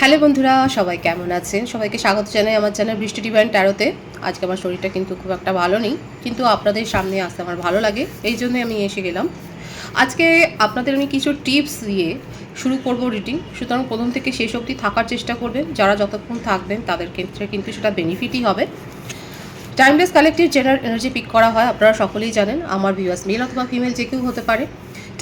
Hello বন্ধুরা, সবাই কেমন আছেন? সবাইকে স্বাগত জানাই আমার চ্যানেল বৃষ্টি ডিভাইন ট্যারোতে। আজকে আমার শরীরটা কিন্তু খুব একটা ভালো নেই, কিন্তু আপনাদের সামনে আসতে আমার ভালো লাগে, এই জন্যই আমি এসে গেলাম। আজকে আপনাদের আমি কিছু টিপস দিয়ে শুরু করব রিডিং। সুতরাং প্রথম থেকে শেষ অবধি থাকার চেষ্টা করবেন। যারা যতক্ষণ থাকবেন তাদের ক্ষেত্রে কিন্তু সেটা বেনিফিটই হবে। Timeless collective general energy pick করা হয়, আপনারা সকলেই জানেন। আমার ভিউয়ার্স মেল অথবা ফিমেল যে কেউ হতে পারে।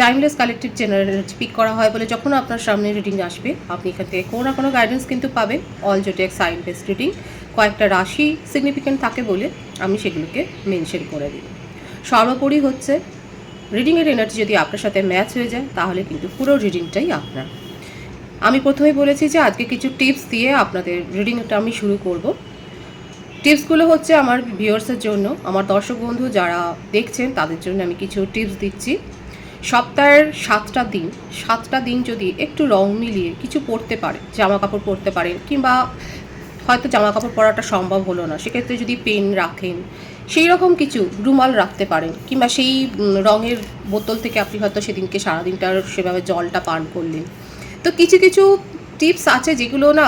Timeless collective general energy pick করা হয় বলে যখন আপনার সামনে রিডিং আসবে, আপনি এখান থেকে কোনো না কোনো গাইডেন্স কিন্তু পাবেন। অল জোটেক সাইন বেস রিডিং, কয়েকটা রাশি সিগনিফিকেন্ট থাকে বলে আমি সেগুলোকে মেনশন করে দিই। সর্বোপরি হচ্ছে রিডিংয়ের এনার্জি যদি আপনার সাথে ম্যাচ হয়ে যায় তাহলে কিন্তু পুরো রিডিংটাই আপনার। আমি প্রথমেই বলেছি যে আজকে কিছু টিপস দিয়ে আপনাদের রিডিংটা আমি শুরু করব। টিপসগুলো হচ্ছে আমার ভিউয়ার্সের জন্য, আমার দর্শক বন্ধু যারা দেখছেন তাদের জন্য আমি কিছু টিপস দিচ্ছি। সপ্তাহের 7টা দিন যদি একটু রং মিলিয়ে কিছু পরতে পারে, জামা কাপড় পরতে পারেন, কিংবা হয়তো জামা কাপড় পরাটা সম্ভব হলো না, সেক্ষেত্রে যদি পেন রাখেন, সেই রকম কিছু রুমাল রাখতে পারেন, কিংবা সেই রঙের বোতল থেকে আপনি হয়তো সেদিনকে সারাদিনটার সেভাবে জলটা পান করলেন। তো কিছু কিছু টিপস আছে যেগুলো না,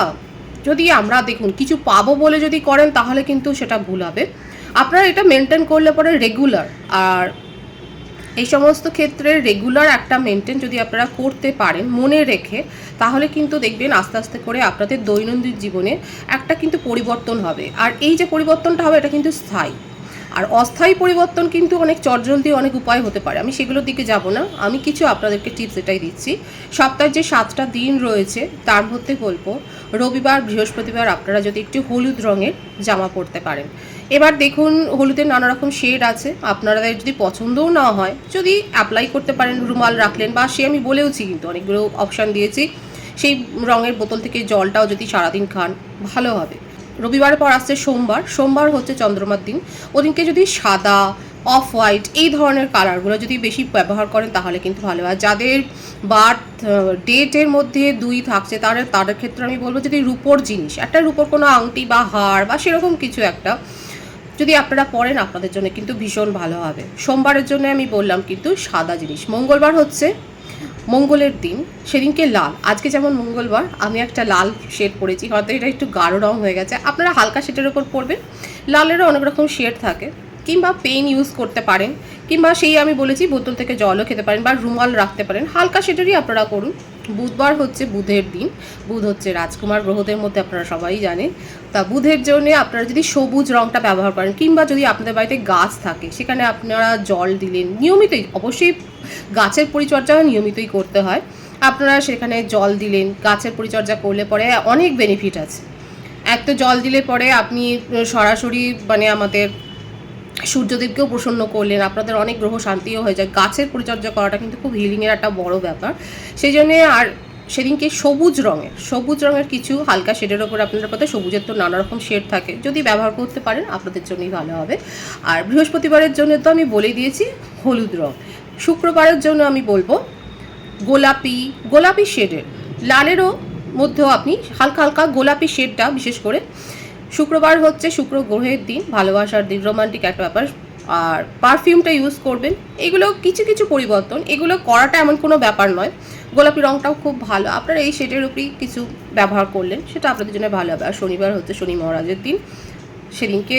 যদি আমরা দেখুন কিছু পাবো বলে যদি করেন তাহলে কিন্তু সেটা ভুল হবে। আপনারা এটা মেনটেন করলে পরে রেগুলার, আর এই সমস্ত ক্ষেত্রে রেগুলার একটা মেনটেন যদি আপনারা করতে পারেন মনে রেখে, তাহলে কিন্তু দেখবেন আস্তে আস্তে করে আপনাদের দৈনন্দিন জীবনে একটা কিন্তু পরিবর্তন হবে। আর এই যে পরিবর্তনটা হবে এটা কিন্তু স্থায়ী। আর অস্থায়ী পরিবর্তন কিন্তু অনেক চটজলদি অনেক উপায় হতে পারে, আমি সেগুলোর দিকে যাব না। আমি কিছু আপনাদেরকে টিপস এটাই দিচ্ছি। সপ্তাহের যে 7টা দিন রয়েছে তার মধ্যে বলবো রবিবার, বৃহস্পতিবার আপনারা যদি একটু হলুদ রঙের জামা পরতে পারেন। এবার দেখুন হলুদের নানা রকম শেড আছে, আপনাদের যদি পছন্দও না হয় যদি অ্যাপ্লাই করতে পারেন, রুমাল রাখলেন, বা সে আমি বলেওছি কিন্তু অনেকগুলো অপশান দিয়েছি, সেই রঙের বোতল থেকে জলটাও যদি সারাদিন খান ভালো হবে। রবিবার পর আসছে সোমবার হচ্ছে চন্দ্রমার দিন। ওদিনকে যদি সাদা, অফ হোয়াইট এই ধরনের কালারগুলো যদি বেশি ব্যবহার করেন তাহলে কিন্তু ভালো হয়। যাদের বার্থ ডেটের মধ্যে 2 থাকছে তাদের ক্ষেত্রে আমি বলবো যদি রূপোর জিনিস, একটা রূপোর কোনো আংটি বা হার বা সেরকম কিছু একটা যদি আপনারা পরেন আপনাদের জন্য কিন্তু ভীষণ ভালো হবে। সোমবারের জন্য আমি বললাম কিন্তু সাদা জিনিস। মঙ্গলবার হচ্ছে মঙ্গলের দিন, সেদিনকে লাল। আজকে যেমন মঙ্গলবার, আমি একটা লাল শেড পরেছি, হয়তো এটা একটু গাঢ় রং হয়ে গেছে, আপনারা হালকা শেডের ওপর পরবেন। লালেরও অনেক রকম শেড থাকে, কিংবা পেন ইউজ করতে পারেন, কিংবা সেই আমি বলেছি বোতল থেকে জলও খেতে পারেন, বা রুমাল রাখতে পারেন, হালকা শেডেরই আপনারা করুন। বুধবার হচ্ছে বুধের দিন। বুধ হচ্ছে রাজকুমার গ্রহদের মধ্যে, আপনারা সবাই জানেন। তা বুধের জন্য আপনারা যদি সবুজ রঙটা ব্যবহার করেন, কিংবা যদি আপনাদের বাড়িতে গাছ থাকে সেখানে আপনারা জল দিলেন নিয়মিতই, অবশ্যই গাছের পরিচর্যা নিয়মিতই করতে হয়। আপনারা সেখানে জল দিলেন, গাছের পরিচর্যা করলে পরে অনেক বেনিফিট আছে। এক তো জল দিলে পরে আপনি সরাসরি মানে আমাদের সূর্যদেবকেও প্রসন্ন করলেন, আপনাদের অনেক গ্রহ শান্তিও হয়ে যায়। গাছের পরিচর্যা করাটা কিন্তু খুব হিলিংয়ের একটা বড় ব্যাপার। সেই জন্যে আর সেদিনকে সবুজ রঙের কিছু হালকা শেডের ওপর, আপনাদের পথে সবুজের তো নানা রকম শেড থাকে, যদি ব্যবহার করতে পারেন আপনাদের জন্যই ভালো হবে। আর বৃহস্পতিবারের জন্য তো আমি বলেই দিয়েছি হলুদ রঙ। শুক্রবারের জন্য আমি বলবো গোলাপি শেডের, লালেরও মধ্যেও আপনি হালকা হালকা গোলাপি শেডটা, বিশেষ করে শুক্রবার হচ্ছে শুক্র গ্রহের দিন, ভালোবাসার দিন, রোমান্টিক একটা ব্যাপার। আর পারফিউমটা ইউজ করবেন। এগুলো কিছু কিছু পরিবর্তন, এগুলো করাটা এমন কোনো ব্যাপার নয়। গোলাপি রঙটাও খুব ভালো, আপনারা এই শেডের উপরেই কিছু ব্যবহার করলেন, সেটা আপনাদের জন্য ভালো হবে। আর শনিবার হচ্ছে শনি মহারাজের দিন, সেদিনকে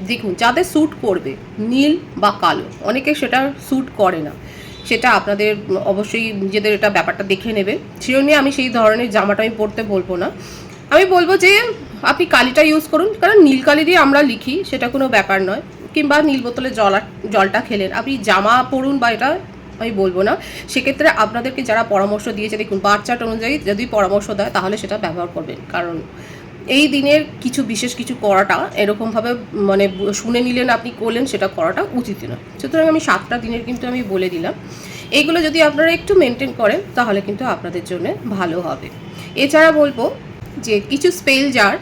দেখুন যাদের স্যুট করবে নীল বা কালো, অনেকে সেটা স্যুট করে না, সেটা আপনাদের অবশ্যই নিজেদের এটা ব্যাপারটা দেখে নেবেন। সেজন্য আমি সেই ধরনের জামাটা আমি পরতে বলবো না, আমি বলবো যে আপনি কালিটা ইউজ করুন, কারণ নীল কালি দিয়ে আমরা লিখি, সেটা কোনো ব্যাপার নয়। কিংবা নীল বোতলে জলটা খেলেন, আপনি জামা পরুন, বা এটা আমি বলবো না। সেক্ষেত্রে আপনাদেরকে যারা পরামর্শ দিয়েছে, দেখুন বার চার্ট অনুযায়ী যদি পরামর্শ দেয় তাহলে সেটা ব্যবহার করবেন। কারণ এই দিনের কিছু বিশেষ কিছু করাটা এরকমভাবে মানে শুনে নিলেন আপনি করলেন, সেটা করাটা উচিত নয়। সুতরাং আমি 7টা দিনের কিন্তু আমি বলে দিলাম, এইগুলো যদি আপনারা একটু মেনটেন করেন তাহলে কিন্তু আপনাদের জন্য ভালো হবে। এছাড়া বলবো যে কিছু স্পেল জার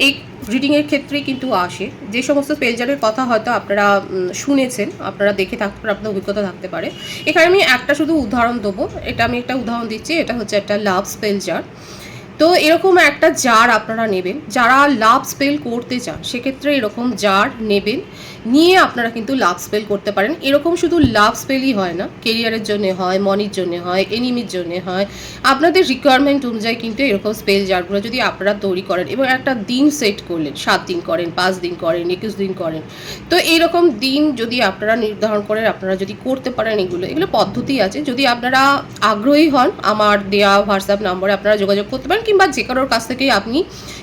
এই রিডিংয়ের ক্ষেত্রে কিন্তু আসে। যে সমস্ত স্পেল জারের কথা হয়তো আপনারা শুনেছেন, আপনারা দেখে থাকতে পারে, আপনার অভিজ্ঞতা থাকতে পারে। এখানে আমি একটা শুধু উদাহরণ দেবো, এটা আমি একটা উদাহরণ দিচ্ছি। এটা হচ্ছে একটা লাভ স্পেল জার। তো এরকম একটা জার আপনারা নেবেন, যারা লাভ স্পেল করতে চান সেক্ষেত্রে এরকম জার নেবেন, নিয়ে আপনারা কিন্তু লাভ স্পেল করতে পারেন। এরকম শুধু লাভ স্পেলই হয় না, কেরিয়ারের জন্য হয়, মনির জন্য হয়, এনিমির জন্য হয়, আপনাদের রিকোয়ারমেন্ট অনুযায়ী কিন্তু এরকম স্পেল জারগুলো যদি আপনারা তৈরি করেন এবং একটা দিন সেট করলেন, 7 দিন করেন, 5 দিন করেন, 21 দিন করেন, তো এইরকম দিন যদি আপনারা নির্ধারণ করেন, আপনারা যদি করতে পারেন, এগুলো পদ্ধতি আছে। যদি আপনারা আগ্রহী হন, আমার দেওয়া হোয়াটসঅ্যাপ নম্বরে আপনারা যোগাযোগ করতে পারেন, কিংবা যে কারোর কাছ থেকেই আপনি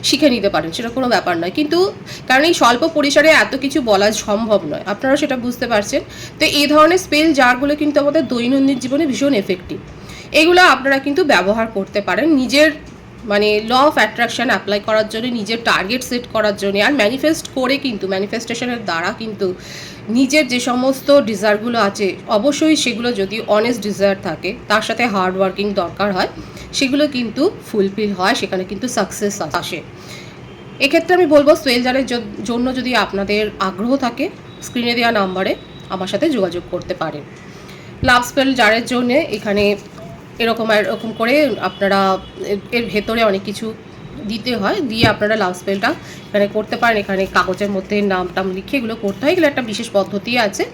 শিখে নিতে পারেন, সেটা কোনো ব্যাপার নয়। কিন্তু কারণ এই স্বল্প পরিসরে এত কিছু বলা সম্ভব নয়, আপনারা সেটা বুঝতে পারছেন। তো এই ধরনের স্পেল জারগুলো কিন্তু আমাদের দৈনন্দিন জীবনে ভীষণ এফেক্টিভ। এগুলো আপনারা কিন্তু ব্যবহার করতে পারেন নিজের মানে ল অফ অ্যাট্রাকশন অ্যাপ্লাই করার জন্য, নিজের টার্গেট সেট করার জন্য, আর ম্যানিফেস্ট করে কিন্তু ম্যানিফেস্টেশনের দ্বারা কিন্তু নিজের যে সমস্ত ডিজায়ারগুলো আছে, অবশ্যই সেগুলো যদি অনেস্ট ডিজায়ার থাকে, তার সাথে হার্ড ওয়ার্কিং দরকার হয়, সেগুলো কিন্তু ফুলফিল হয়, সেখানে কিন্তু সাকসেস আসে। এক্ষেত্রে আমি বলবো স্পেল জারের জন্য যদি আপনাদের আগ্রহ থাকে, স্ক্রিনে দেওয়া নাম্বারে আমার সাথে যোগাযোগ করতে পারেন। লাভ স্পেল জারের জন্য এখানে এরকম করে আপনারা এর ভেতরে অনেক কিছু দিতে হয়, দিয়ে আপনারা লাভ স্পেলটা এখানে করতে পারেন। এখানে কাগজের মধ্যে নাম টাম লিখে এগুলো করতে হয়, এগুলো একটা বিশেষ পদ্ধতি আছে।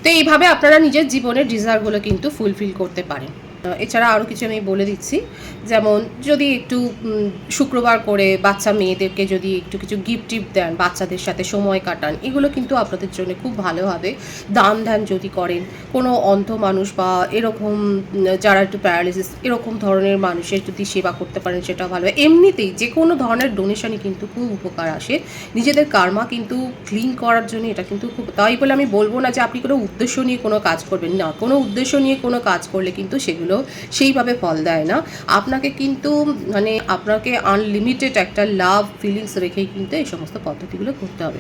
তো এইভাবে আপনারা নিজের জীবনের ডিজায়ারগুলো কিন্তু ফুলফিল করতে পারেন। এছাড়া আরও কিছু আমি বলে দিচ্ছি, যেমন যদি একটু শুক্রবার করে বাচ্চা মেয়েদেরকে যদি একটু কিছু গিফট টিফট দেন, বাচ্চাদের সাথে সময় কাটান, এগুলো কিন্তু আপনাদের জন্য খুব ভালো হবে। দান ধ্যান যদি করেন, কোনো অন্ধ মানুষ বা এরকম যারা একটু প্যারালিসিস এরকম ধরনের মানুষের যদি সেবা করতে পারেন, সেটা ভালো। এমনিতেই যে কোনো ধরনের ডোনেশনই কিন্তু খুব উপকার আসে, নিজেদের কার্মা কিন্তু ক্লিন করার জন্য এটা কিন্তু খুব। তাই বলে আমি বলবো না যে আপনি কোনো উদ্দেশ্য নিয়ে কোনো কাজ করবেন না, কোনো উদ্দেশ্য নিয়ে কোনো কাজ করলে কিন্তু সেগুলো সেইভাবে ফল দেয় না। আপনাকে কিন্তু মানে আপনাকে আনলিমিটেড একটা লাভ ফিলিংস রেখেই কিন্তু এই সমস্ত পদ্ধতিগুলো করতে হবে।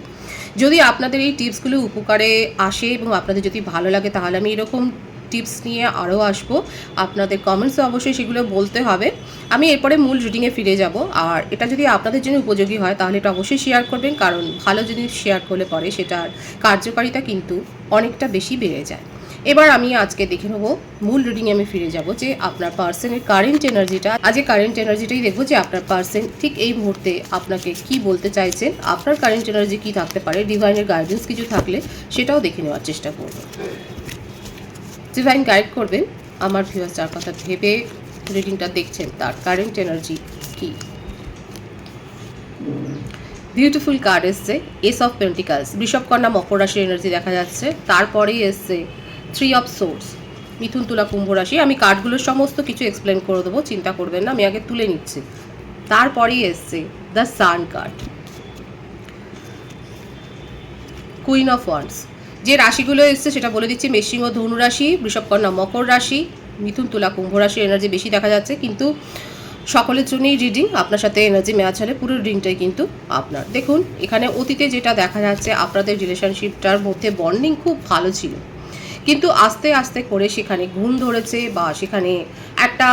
যদি আপনাদের এই টিপসগুলো উপকারে আসে এবং আপনাদের যদি ভালো লাগে, তাহলে আমি এরকম টিপস নিয়ে আরও আসবো। আপনাদের কমেন্টসে অবশ্যই সেগুলো বলতে হবে। আমি এরপরে মূল রিডিংয়ে ফিরে যাব। আর এটা যদি আপনাদের জন্য উপযোগী হয়, তাহলে এটা অবশ্যই শেয়ার করবেন, কারণ ভালো জিনিস শেয়ার করলে পরে সেটার কার্যকারিতা কিন্তু অনেকটা বেশি বেড়ে যায়। এবার আমি আজকে দেখে নেবো, মূল রিডিংয়ে আমি ফিরে যাব, যে আপনার পার্সনের কারেন্ট এনার্জিটা, আজকে কারেন্ট এনার্জিটাই দেখবো যে আপনার পার্সন ঠিক এই মুহূর্তে আপনাকে কি বলতে চাইছেন, আপনার কারেন্ট এনার্জি কি থাকতে পারে, ডিভাইনের গাইডেন্স কিছু থাকলে সেটাও দেখে নেওয়ার চেষ্টা করব। ডিভাইন গাইড করবেন আমার ভিউয়ার্স যার কথা ভেবে রিডিংটা দেখছেন, তার কারেন্ট এনার্জি কি। বিউটিফুল কার্ড এসছে এস অফ পেন্টিকালস, বৃষভকন্যা মকর রাশির এনার্জি দেখা যাচ্ছে। তারপরেই এসছে 3 অফ সোর্স, মিথুন তুলা কুম্ভ রাশি। আমি কার্ডগুলোর সমস্ত কিছু এক্সপ্লেন করে দেবো, চিন্তা করবেন না, আমি আগে তুলে নিচ্ছি। তারপরেই এসছে the sun card, queen of wands. যে রাশিগুলো এসছে সেটা বলে দিচ্ছি, মেষসিংহ ধনু রাশি, বৃষভকন্যা মকর রাশি, মিথুন তুলা কুম্ভ রাশির এনার্জি বেশি দেখা যাচ্ছে। কিন্তু সকলের জন্যই রিডিং, আপনার সাথে এনার্জি ম্যাচ হলে পুরো রিডিংটাই কিন্তু আপনার। দেখুন এখানে অতীতে যেটা দেখা যাচ্ছে, আপনাদের রিলেশনশিপটার মধ্যে বন্ডিং খুব ভালো ছিল, কিন্তু আস্তে আস্তে করে সেখানে ঘুম ধরেছে, বা সেখানে একটা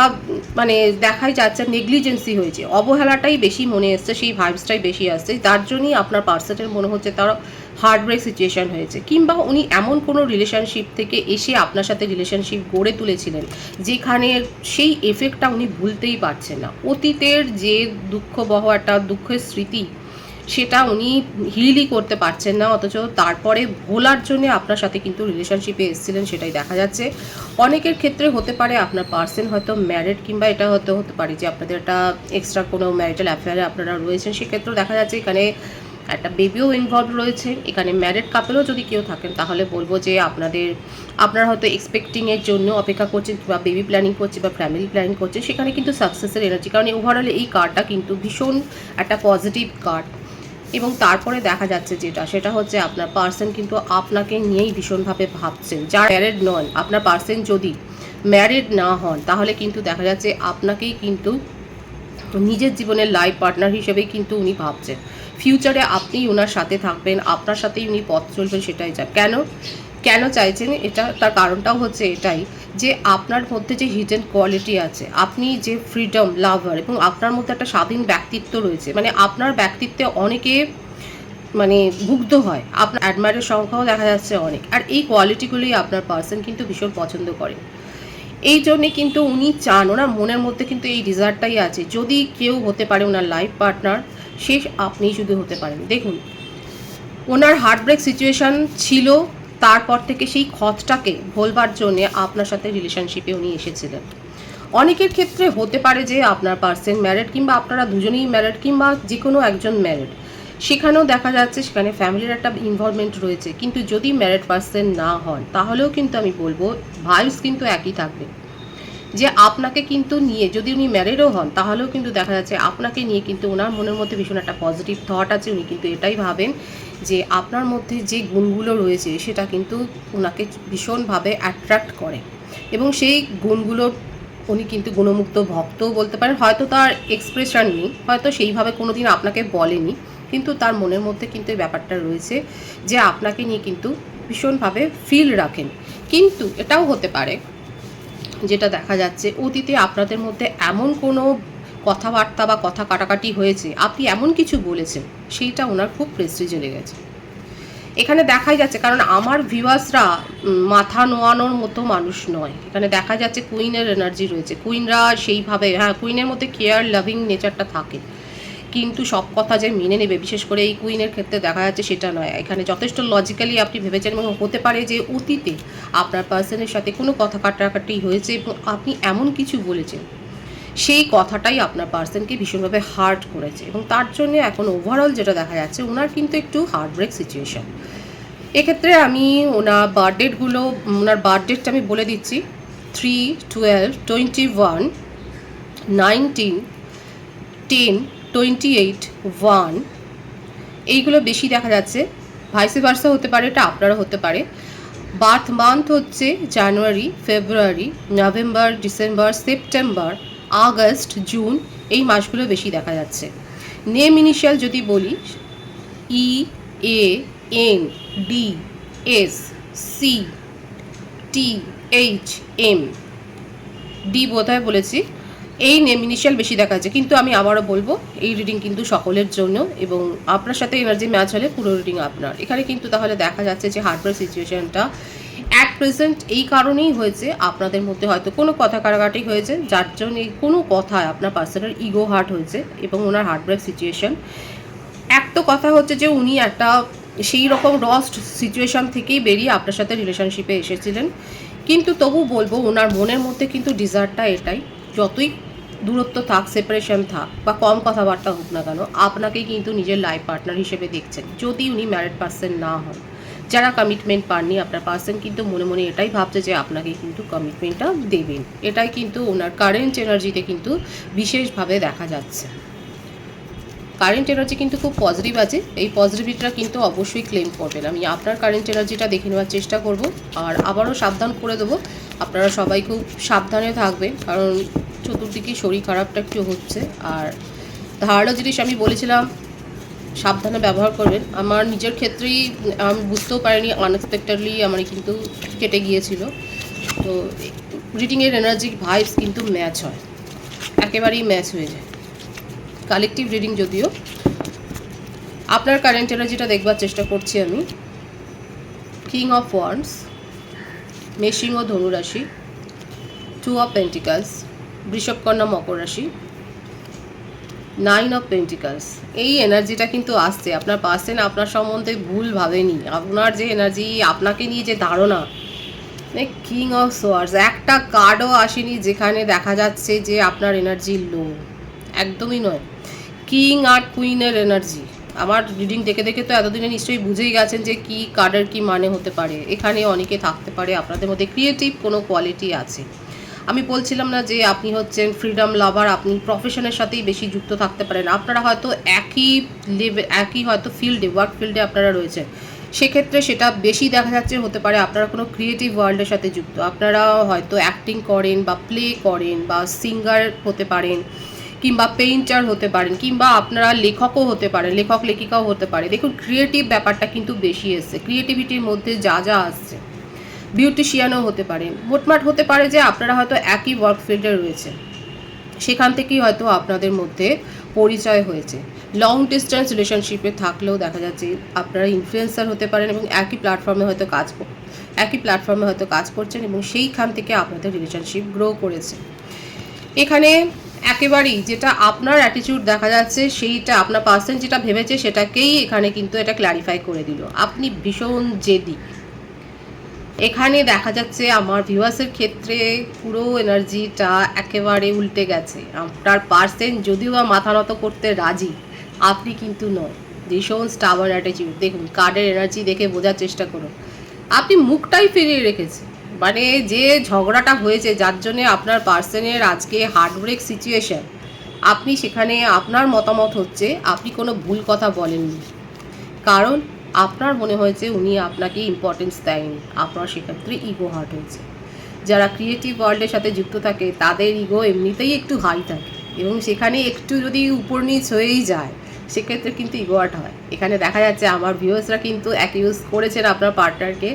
মানে দেখাই যাচ্ছে নেগলিজেন্সি হয়েছে, অবহেলাটাই বেশি মনে এসছে, সেই ভাইবসটাই বেশি আসছে। তার জন্যই আপনার পার্সনের মনে হচ্ছে তার হার্টব্রেক সিচুয়েশন হয়েছে, কিংবা উনি এমন কোনো রিলেশনশিপ থেকে এসে আপনার সাথে রিলেশনশিপ গড়ে তুলেছিলেন যেখানে সেই এফেক্টটা উনি ভুলতেই পারছেন না। অতীতের যে দুঃখবহ একটা দুঃখের স্মৃতি, সেটা উনি হিলই করতে পারছেন না, অথচ তারপরে ভোলার জন্য আপনার সাথে কিন্তু রিলেশনশিপে এসেছিলেন, সেটাই দেখা যাচ্ছে। অনেকের ক্ষেত্রে হতে পারে আপনার পার্সন হয়তো ম্যারিড, কিংবা এটা হতে পারে যে আপনাদের একটা এক্সট্রা কোনো ম্যারিটাল অ্যাফেয়ারে আপনারা রয়েছেন, সেক্ষেত্রেও দেখা যাচ্ছে এখানে একটা বেবিও ইনভলভ রয়েছে। এখানে ম্যারিড কাপেলও যদি কেউ থাকেন, তাহলে বলবো যে আপনারা হয়তো এক্সপেক্টিংয়ের জন্য অপেক্ষা করছেন, বা বেবি প্ল্যানিং করছে, বা ফ্যামিলি প্ল্যানিং করছে, সেখানে কিন্তু সাকসেসের এনার্জি। কারণ ওভারঅল এই কার্ডটা কিন্তু ভীষণ একটা পজিটিভ কার্ড। এবং তারপরে দেখা যাচ্ছে সেটা হচ্ছে আপনার পার্সন কিন্তু আপনাকে নিয়েই ভীষণভাবে ভাবছেন। যারা ম্যারিড নন, আপনার পার্সন যদি ম্যারিড না হন, তাহলে কিন্তু দেখা যাচ্ছে আপনাকেই কিন্তু নিজের জীবনের লাইফ পার্টনার হিসেবেই কিন্তু উনি ভাবছেন। ফিউচারে আপনি ওনার সাথে থাকবেন, আপনার সাথেই উনি পথ চলবেন, সেটাই কেন চাইছেন এটা, তার কারণটাও হচ্ছে এটাই যে আপনার মধ্যে যে হিডেন কোয়ালিটি আছে, আপনি যে ফ্রিডম লাভার, এবং আপনার মধ্যে একটা স্বাধীন ব্যক্তিত্ব রয়েছে, মানে আপনার ব্যক্তিত্বে অনেকে মানে মুগ্ধ হয়, আপনার অ্যাডমায়ারের সংখ্যাও দেখা যাচ্ছে অনেক। আর এই কোয়ালিটিগুলোই আপনার পার্সন কিন্তু ভীষণ পছন্দ করে। এই জন্যে কিন্তু উনি চান, ওনার মনের মধ্যে কিন্তু এই ডিজায়ারটাই আছে, যদি কেউ হতে পারে ওনার লাইফ পার্টনার, সে আপনিই শুধু হতে পারেন। দেখুন, ওনার হার্টব্রেক সিচুয়েশান ছিল, তারপর থেকে সেই ক্ষতটাকে ভোলবার জন্যে আপনার সাথে রিলেশনশিপে উনি এসেছিলেন। অনেকের ক্ষেত্রে হতে পারে যে আপনার পার্সন ম্যারিড, কিংবা আপনারা দুজনেই ম্যারিড, কিংবা যে কোনো একজন ম্যারিড, সেখানেও দেখা যাচ্ছে সেখানে ফ্যামিলির একটা ইনভলভমেন্ট রয়েছে। কিন্তু যদি ম্যারিড পার্সন না হন, তাহলেও কিন্তু আমি বলবো ভাইবস কিন্তু একই থাকবে, যে আপনাকে কিন্তু নিয়ে, যদি উনি ম্যারিডও হন, তাহলেও কিন্তু দেখা যাচ্ছে আপনাকে নিয়ে কিন্তু ওনার মনের মধ্যে ভীষণ একটা পজিটিভ থট আছে। উনি কিন্তু এটাই ভাবেন যে আপনার মধ্যে যে গুণগুলো রয়েছে সেটা কিন্তু ওনাকে ভীষণভাবে অ্যাট্রাক্ট করে, এবং সেই গুণগুলোর উনি কিন্তু গুণমুগ্ধ ভক্তও বলতে পারেন। হয়তো তার এক্সপ্রেশন নেই, হয়তো সেইভাবে কোনো দিন আপনাকে বলেনি, কিন্তু তার মনের মধ্যে কিন্তু এই ব্যাপারটা রয়েছে যে আপনাকে নিয়ে কিন্তু ভীষণভাবে ফিল রাখেন। কিন্তু এটাও হতে পারে, যেটা দেখা যাচ্ছে অতীতে আপনাদের মধ্যে এমন কোনো কথাবার্তা বা কথা কাটাকাটি হয়েছে, আপনি এমন কিছু বলেছেন, সেইটা ওনার খুব প্রেস্টিজে লেগেছে। এখানে দেখাই যাচ্ছে, কারণ আমার ভিউয়ার্সরা মাথা নোয়ানোর মতো মানুষ নয়। এখানে দেখা যাচ্ছে কুইনের এনার্জি রয়েছে। কুইনরা সেইভাবে, হ্যাঁ, কুইনের মধ্যে কেয়ার লাভিং নেচারটা থাকে, কিন্তু সব কথা যে মেনে নেবে, বিশেষ করে এই কুইনের ক্ষেত্রে দেখা যাচ্ছে সেটা নয়। এখানে যথেষ্ট লজিক্যালি আপনি ভেবেছেন, এবং হতে পারে যে অতীতে আপনার পার্সনের সাথে কোনো কথা কাটাকাটি হয়েছে এবং আপনি এমন কিছু বলেছেন, সেই কথাটাই আপনার পার্সনকে ভীষণভাবে হার্ট করেছে, এবং তার জন্য এখন ওভারঅল যেটা দেখা যাচ্ছে ওনার কিন্তু একটু হার্টব্রেক সিচুয়েশান। এক্ষেত্রে আমি ওনার বার্থডেটটা আমি বলে দিচ্ছি: 3, 12, 21, 19, 10, 28, 1, এইগুলো বেশি দেখা যাচ্ছে। ভাইসে ভার্সা হতে পারে, এটা আপনারা হতে পারে। বার্থ মান্থ হচ্ছে January, February, November, December, September, August, June, এই মাসগুলো বেশি দেখা যাচ্ছে। নেম ইনিশিয়াল যদি বলি, E, A, N, D, S, C, T, H, M, D বোধহয় বলেছি। এই নেম ইনিশিয়াল বেশি দেখা যাচ্ছে, কিন্তু আমি আবারও বলবো এই রিডিং কিন্তু সকলের জন্য, এবং আপনার সাথে এনার্জি ম্যাচ হলে পুরো রিডিং আপনার। এখানে কিন্তু তাহলে দেখা যাচ্ছে যে হার্টব্রেক সিচুয়েশনটা অ্যাট প্রেজেন্ট এই কারণেই হয়েছে, আপনাদের মধ্যে হয়তো কোনো কথা কাটাকাটি হয়েছে, যার জন্য কোনো কথায় আপনার পার্সনের ইগো হার্ট হয়েছে এবং ওনার হার্টব্রেক সিচুয়েশন। এক তো কথা হচ্ছে যে উনি একটা সেই রকম রস্ট সিচুয়েশন থেকেই বেরিয়ে আপনার সাথে রিলেশনশিপে এসেছিলেন, কিন্তু তবু বলবো ওনার মনের মধ্যে কিন্তু ডিজায়ারটা এটাই, যতই দূরত্ব থাক, সেপারেশন থাক, বা কম কথাবার্তা হোক না কেন, আপনাকেই কিন্তু নিজের লাইফ পার্টনার হিসেবে দেখছেন, যদি উনি ম্যারিড পার্সন না হন। যারা কমিটমেন্ট পাননি, আপনার পার্সন কিন্তু মনে মনে এটাই ভাবছে যে আপনাকে কিন্তু কমিটমেন্টটা দেবেন। এটাই কিন্তু ওনার কারেন্ট এনার্জিতে কিন্তু বিশেষভাবে দেখা যাচ্ছে। কারেন্ট এনার্জি কিন্তু খুব পজিটিভ আছে, এই পজিটিভিটিটা কিন্তু অবশ্যই ক্লেম করবেন। আমি আপনার কারেন্ট এনার্জিটা দেখে নেওয়ার চেষ্টা করব, আর আবারও সাবধান করে দেবো, আপনারা সবাই খুব সাবধানে থাকবেন, কারণ চতুর্দিকে শরীর খারাপটা একটু হচ্ছে। আর ধারালো জিনিস আমি বলেছিলাম সাবধানে ব্যবহার করবেন। আমার নিজের ক্ষেত্রেই আমি বুঝতেও পারিনি, আনএক্সপেক্টেডলি আমার কিন্তু কেটে গিয়েছিল। তো রিডিংয়ের এনার্জি ভাইবস কিন্তু ম্যাচ হয়, একেবারেই ম্যাচ হয়ে যায়। কালেকটিভ রিডিং যদিও। আপনার কারেন্ট এনার্জিটা দেখবার চেষ্টা করছি আমি। কিং অফ ওয়ান্ডস, মেষিং ও ধনুরাশি, 2 অফ পেন্টিকালস, বৃষভকন্যা মকর রাশি, 9 অফ পেন্টিকালস। এই এনার্জিটা কিন্তু আসছে, আপনার পার্সন আপনার সম্বন্ধে ভুল ভাবেনি। আপনার যে এনার্জি, আপনাকে নিয়ে যে ধারণা, কিং অফ সোয়ার্ডস, একটা কার্ডও আসেনি যেখানে দেখা যাচ্ছে যে আপনার এনার্জি লো, একদমই নয়। কিং আর কুইনের এনার্জি, আমার রিডিং দেখে দেখে তো এতদিনে নিশ্চয়ই বুঝেই গেছেন যে কি কার্ডের কি মানে হতে পারে। এখানে অনেকে থাকতে পারে আপনাদের মধ্যে ক্রিয়েটিভ কোনো কোয়ালিটি আছে। আমি বলছিলাম না যে আপনি হচ্ছেন ফ্রিডম লাভার, আপনি প্রফেশনের সাথেই বেশি যুক্ত থাকতে পারেন, আপনারা হয়তো একই লেভেল, একই হয়তো ফিল্ডে, ওয়ার্ক ফিল্ডে আপনারা রয়েছেন, সেক্ষেত্রে সেটা বেশি দেখা যাচ্ছে। হতে পারে আপনারা কোনো ক্রিয়েটিভ ওয়ার্ল্ডের সাথে যুক্ত, আপনারা হয়তো অ্যাক্টিং করেন বা প্লে করেন বা সিঙ্গার হতে পারেন, কিংবা পেইন্টার হতে পারেন, কিংবা আপনারা লেখকও হতে পারেন, লেখক লেখিকাও হতে পারে। দেখুন ক্রিয়েটিভ ব্যাপারটা কিন্তু বেশি এসছে, ক্রিয়েটিভিটির মধ্যে যা যা আসছে। বিউটিশিয়ানও হতে পারেন, মোটমাট হতে পারে যে আপনারা হয়তো একই ওয়ার্ক ফিল্ডে রয়েছে, সেখান থেকেই হয়তো আপনাদের মধ্যে পরিচয় হয়েছে। লং ডিস্টেন্স রিলেশনশিপে থাকলেও দেখা যাচ্ছে আপনারা ইনফ্লুয়েন্সার হতে পারেন এবং একই প্ল্যাটফর্মে হয়তো কাজ করছেন এবং সেইখান থেকে আপনাদের রিলেশনশিপ গ্রো করেছে। এখানে একেবারেই যেটা আপনার অ্যাটিটিউড দেখা যাচ্ছে, সেইটা আপনার পার্সন যেটা ভেবেছে সেটাকেই এখানে কিন্তু এটা ক্ল্যারিফাই করে দিল। আপনি ভীষণ জেদি। এখানে দেখা যাচ্ছে আমার ভিউয়ার্সের ক্ষেত্রে পুরো এনার্জিটা একেবারে উল্টে গেছে। আপনার পার্সন যদিও বা মাথা নত করতে রাজি, আপনি কিন্তু নয়। ভীষণ স্টাবার্ন অ্যাটিটিউড। দেখুন কার্ডের এনার্জি দেখে বোঝার চেষ্টা করুন, আপনি মুখটাই ফিরিয়ে রেখেছেন। মানে যে ঝগড়াটা হয়েছে, যার জন্যে আপনার পার্সনের আজকে হার্টব্রেক সিচুয়েশন, আপনি সেখানে আপনার মতামত হচ্ছে আপনি কোনো ভুল কথা বলেননি, কারণ আপনার মনে হয়েছে উনি আপনাকে ইম্পর্টেন্স দেয়নি। আপনার সেক্ষেত্রে ইগো হার্ট হয়েছে। যারা ক্রিয়েটিভ ওয়ার্ল্ডের সাথে যুক্ত থাকে তাদের ইগো এমনিতেই একটু হাই থাকে এবং সেখানে একটু যদি উপর নিচ হয়েই যায় সেক্ষেত্রে কিন্তু ইগো হার্ট হয়। এখানে দেখা যাচ্ছে আমার ভিউয়ার্সরা কিন্তু অ্যাকিউজ করেছেন আপনার পার্টনারকে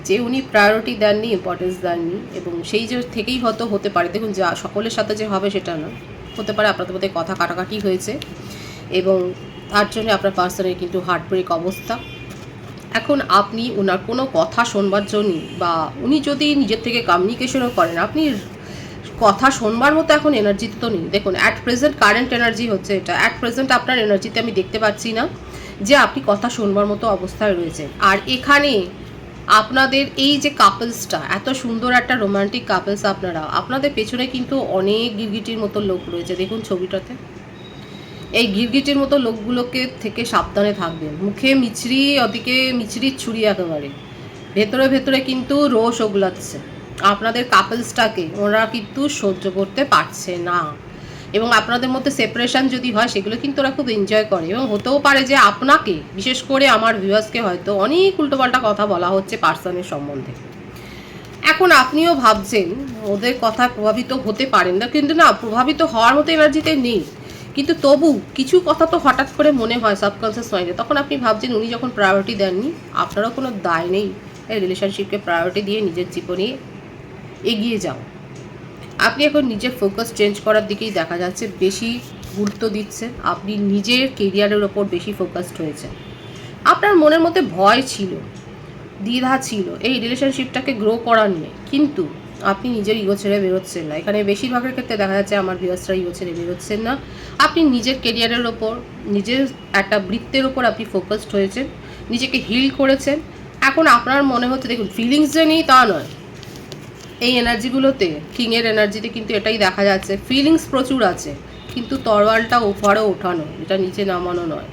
যে উনি প্রায়োরিটি দেননি, ইম্পর্টেন্স দেননি, এবং সেই যে থেকেই হয়তো হতে পারে, দেখুন যা সকলের সাথে যে হবে সেটা না, হতে পারে আপনাদের মধ্যে কথা কাটাকাটি হয়েছে এবং তার জন্য আপনার পার্সনের কিন্তু হার্টব্রেক অবস্থা। এখন আপনি ওনার কোনো কথা শোনবার জন্য, বা উনি যদি নিজের থেকে কমিউনিকেশনও করেন, আপনি কথা শোনবার মতো এখন এনার্জিতে তো নেই। দেখুন অ্যাট প্রেজেন্ট কারেন্ট এনার্জি হচ্ছে এটা। অ্যাট প্রেজেন্ট আপনার এনার্জিতে আমি দেখতে পাচ্ছি না যে আপনি কথা শোনবার মতো অবস্থায় রয়েছেন। আর এখানে আপনাদের এই যে কাপলসটা, এত সুন্দর একটা রোমান্টিক কাপলস আপনাদের পেছনে কিন্তু অনেক গিরগিটির মতো লোক রয়েছে। দেখুন ছবিটাতে এই গিরগিটির মতো লোকগুলোকে থেকে সাবধানে থাকবেন। মুখে মিছরি, ওদিকে মিছরির ছুরি, একেবারে ভেতরে ভেতরে কিন্তু রোষ ওগলাচ্ছে। আপনাদের কাপলসটাকে ওরা কিন্তু সহ্য করতে পারছে না এবং আপনাদের মধ্যে সেপারেশন যদি হয় সেগুলো কিন্তু ওরা খুব এনজয় করে এবং হতেও পারে যে আপনাকে, বিশেষ করে আমার ভিউয়ার্সকে হয়তো অনেক উল্টোপাল্টা কথা বলা হচ্ছে পার্সনের সম্বন্ধে। এখন আপনিও ভাবছেন ওদের কথা প্রভাবিত হতে পারেন না, কিন্তু না, প্রভাবিত হওয়ার মতো এনার্জিতে নেই, কিন্তু তবু কিছু কথা তো হঠাৎ করে মনে হয় সাবকনসিয়াস মাইন্ডে। তখন আপনি ভাবছেন উনি যখন প্রায়োরিটি দেননি, আপনারও কোনো দায় নেই এই রিলেশনশিপকে প্রায়োরিটি দিয়ে নিজের জীবনে এগিয়ে যাও। আপনি এখন নিজের ফোকাস চেঞ্জ করার দিকেই দেখা যাচ্ছে বেশি গুরুত্ব দিচ্ছেন। আপনি নিজের কেরিয়ারের ওপর বেশি ফোকাসড হয়েছেন। আপনার মনের মধ্যে ভয় ছিল, দ্বিধা ছিল এই রিলেশনশিপটাকে গ্রো করা নিয়ে, কিন্তু আপনি নিজের ইগো ছেড়ে বেরোচ্ছেন না। এখানে বেশিরভাগের ক্ষেত্রে দেখা যাচ্ছে আমার ভিউয়ার্সরা ইগো ছেড়ে বেরোচ্ছেন না। আপনি নিজের কেরিয়ারের ওপর, নিজের একটা বৃত্তের ওপর আপনি ফোকাসড হয়েছেন, নিজেকে হিল করেছেন। এখন আপনার মনে হচ্ছে, দেখুন ফিলিংস যে নেই তা নয়, এই এনার্জিগুলোতে কিংয়ের এনার্জিতে কিন্তু এটাই দেখা যাচ্ছে, ফিলিংস প্রচুর আছে, কিন্তু তরোয়ালটা ওপরে ওঠানো, এটা নিচে নামানো নয়।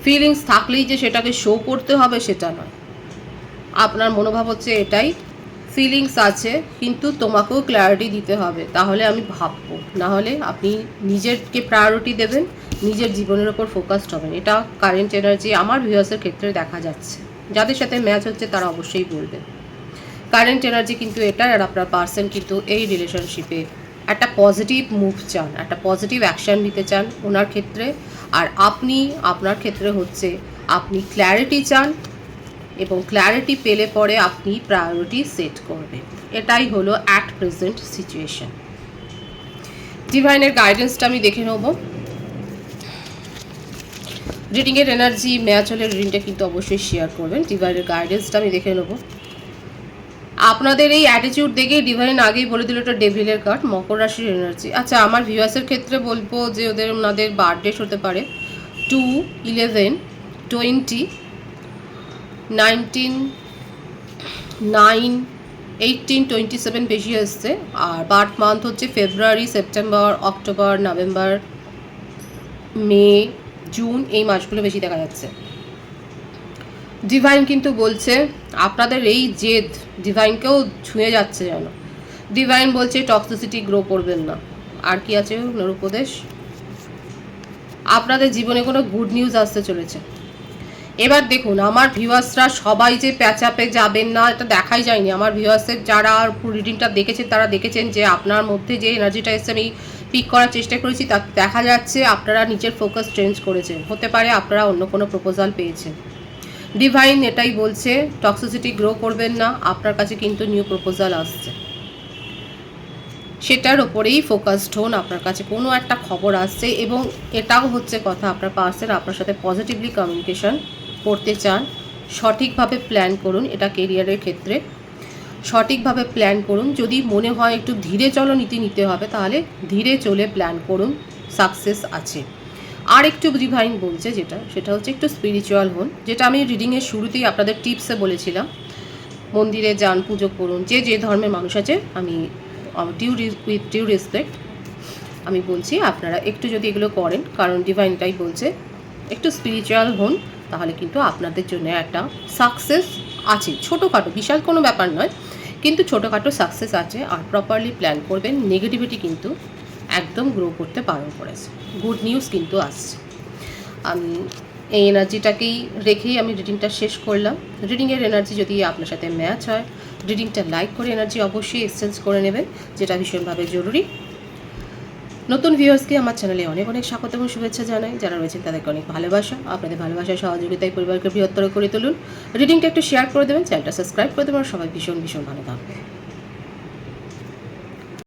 ফিলিংস থাকলেই যে সেটাকে শো করতে হবে সেটা নয়। আপনার মনোভাব হচ্ছে এটাই, ফিলিংস আছে কিন্তু তোমাকেও ক্ল্যারিটি দিতে হবে, তাহলে আমি ভাববো, না হলে আপনি নিজেরকে প্রায়োরিটি দেবেন, নিজের জীবনের ওপর ফোকাসড হবেন। এটা কারেন্ট এনার্জি আমার ভিউয়ার্সের ক্ষেত্রে দেখা যাচ্ছে। যাদের সাথে ম্যাচ হচ্ছে তারা অবশ্যই বলবেন কারেন্ট এনার্জি কিন্তু এটা। আর আপনার পার্সন কিন্তু এই রিলেশনশিপে একটা পজিটিভ মুভ চান, একটা পজিটিভ অ্যাকশান নিতে চান ওনার ক্ষেত্রে। আর আপনি আপনার ক্ষেত্রে হচ্ছে আপনি ক্ল্যারিটি চান এবং ক্ল্যারিটি পেলে পরে আপনি প্রায়োরিটি সেট করবেন। এটাই হলো অ্যাট প্রেজেন্ট সিচুয়েশন। ডিভাইনের গাইডেন্সটা আমি দেখে নেব। রিডিংয়ের এনার্জি ম্যাচ হলে রিডিংটা কিন্তু অবশ্যই শেয়ার করবেন। ডিভাইনের গাইডেন্সটা আমি দেখে নেব। আপনাদের এই অ্যাটিটিউড দেখেই ডিভাইন আগেই বলে দিল এটা ডেভিলের কার্ড, মকর রাশির এনার্জি। আচ্ছা, আমার ভিউয়ার্সের ক্ষেত্রে বলবো যে ওনাদের বার্থডেট হতে পারে 2, 11, 20, 19, 9, 18, 27 বেশি আসছে। আর বার্থ মান্থ হচ্ছে ফেব্রুয়ারি, সেপ্টেম্বর, অক্টোবর, নভেম্বর, মে, জুন, এই মাসগুলো বেশি দেখা যাচ্ছে। ডিভাইন কিন্তু বলছে আপনাদের এই জেদ ডিভাইনকেও ছুঁয়ে যাচ্ছে যেন। ডিভাইন বলছে টক্সিসিটি গ্রো করবেন না। আর কি আছে ওনার উপদেশ? আপনাদের জীবনে কোনো গুড নিউজ আসতে চলেছে। এবার দেখুন আমার ভিউয়ার্সরা সবাই যে প্যাচাপে যাবেন না এটা দেখাই যায়নি। আমার ভিউয়ার্সের যারা রিডিংটা দেখেছেন তারা দেখেছেন যে আপনার মধ্যে যে এনার্জিটা এসে আমি পিক করার চেষ্টা করেছি তা দেখা যাচ্ছে আপনারা নিজের ফোকাস চেঞ্জ করেছেন। হতে পারে আপনারা অন্য কোনো প্রপোজাল পেয়েছেন। ডিভাইন এটাই বলছে টক্সিসিটি গ্রো করবেন না, আপনার কাছে কিন্তু নিউ প্রপোজাল আসছে। সেটার ওপরেই ফোকাসড হন। আপনার কাছে কোনো একটা খবর আসছে এবং এটাও হচ্ছে কথা, আপনার পার্সন আপনার সাথে পজিটিভলি কমিউনিকেশন করতে চান। সঠিকভাবে প্ল্যান করুন, এটা কেরিয়ারের ক্ষেত্রে সঠিকভাবে প্ল্যান করুন। যদি মনে হয় একটু ধীরে চলো নীতি নিতে হবে, তাহলে ধীরে চলে প্ল্যান করুন, সাকসেস আছে। আর একটু ডিভাইন বলছে সেটা হচ্ছে একটু স্পিরিচুয়াল হন, যেটা আমি রিডিংয়ের শুরুতেই আপনাদের টিপসে বলেছিলাম। মন্দিরে যান, পুজো করুন, যে ধর্মের মানুষ আছে, আমি উইথ ডিউ রেসপেক্ট আমি বলছি আপনারা একটু যদি এগুলো করেন, কারণ ডিভাইনটাই বলছে একটু স্পিরিচুয়াল হন, তাহলে কিন্তু আপনাদের জন্য একটা সাকসেস আছে। ছোটোখাটো, বিশাল কোনো ব্যাপার নয়, কিন্তু ছোটোখাটো সাকসেস আছে। আর প্রপারলি প্ল্যান করবেন, নেগেটিভিটি কিন্তু একদম গ্রো করতে বারণ করেছে। গুড নিউজ কিন্তু আসছে। আমি এই এনার্জিটাকেই রেখেই আমি রিডিংটা শেষ করলাম। রিডিংয়ের এনার্জি যদি আপনার সাথে ম্যাচ হয়, রিডিংটা লাইক করে এনার্জি অবশ্যই এক্সচেঞ্জ করে নেবেন, যেটা ভীষণভাবে জরুরি। নতুন ভিউয়ার্সকে আমার চ্যানেলে অনেক অনেক স্বাগত এবং শুভেচ্ছা জানাই। যারা রয়েছেন তাদেরকে অনেক ভালোবাসা। আপনাদের ভালোবাসার সহযোগিতায় পরিবারকে বৃহত্তর করে তুলুন। রিডিংটা একটু শেয়ার করে দেবেন, চ্যানেলটা সাবস্ক্রাইব করে দেবেন। সবাই ভীষণ ভীষণ ভালো থাকবে।